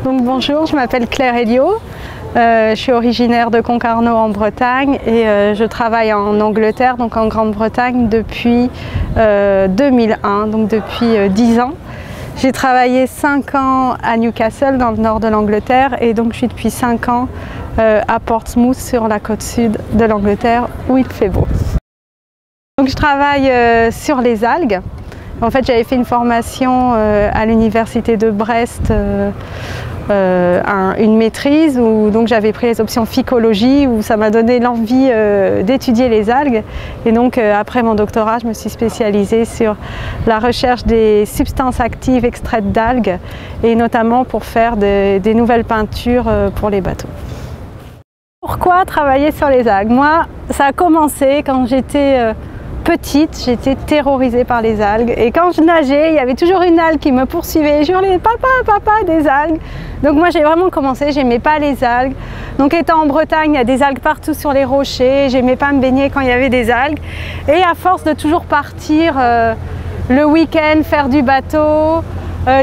Donc bonjour, je m'appelle Claire Elliot, je suis originaire de Concarneau en Bretagne et je travaille en Angleterre, donc en Grande-Bretagne depuis 2001, donc depuis 10 ans. J'ai travaillé 5 ans à Newcastle dans le nord de l'Angleterre et donc je suis depuis 5 ans à Portsmouth sur la côte sud de l'Angleterre où il fait beau. Donc je travaille sur les algues. En fait, j'avais fait une formation à l'université de Brest, une maîtrise où donc j'avais pris les options phycologie, où ça m'a donné l'envie d'étudier les algues. Et donc après mon doctorat, je me suis spécialisée sur la recherche des substances actives extraites d'algues et notamment pour faire des nouvelles peintures pour les bateaux. Pourquoi travailler sur les algues? Moi, ça a commencé quand j'étais petite, j'étais terrorisée par les algues et quand je nageais, il y avait toujours une algue qui me poursuivait. Je hurlais papa, papa, des algues. Donc moi j'ai vraiment commencé, j'aimais pas les algues. Donc étant en Bretagne, il y a des algues partout sur les rochers, j'aimais pas me baigner quand il y avait des algues. Et à force de toujours partir le week-end, faire du bateau,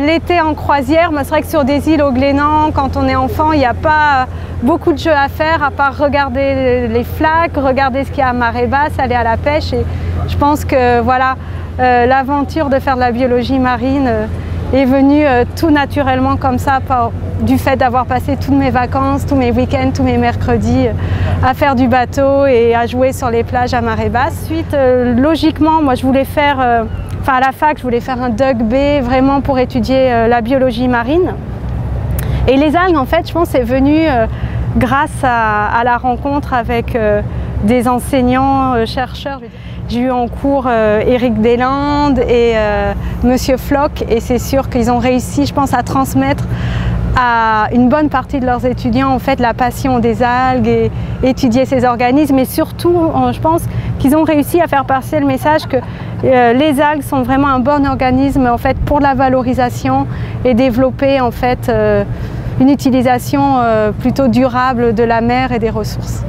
l'été en croisière, c'est vrai que sur des îles au Glénan, quand on est enfant, il n'y a pas beaucoup de jeux à faire à part regarder les flaques, regarder ce qu'il y a à marée basse, aller à la pêche. Et je pense que voilà, l'aventure de faire de la biologie marine est venue tout naturellement comme ça, du fait d'avoir passé toutes mes vacances, tous mes week-ends, tous mes mercredis à faire du bateau et à jouer sur les plages à marée basse. Ensuite, logiquement, moi je voulais faire, à la fac, je voulais faire un DUG-B vraiment pour étudier la biologie marine. Et les algues, en fait, je pense, c'est venu grâce à la rencontre avec des enseignants, chercheurs. J'ai eu en cours Éric Deslandes et Monsieur Floch, et c'est sûr qu'ils ont réussi, je pense, à transmettre à une bonne partie de leurs étudiants en fait la passion des algues et étudier ces organismes, et surtout je pense qu'ils ont réussi à faire passer le message que les algues sont vraiment un bon organisme en fait pour la valorisation et développer en fait une utilisation plutôt durable de la mer et des ressources.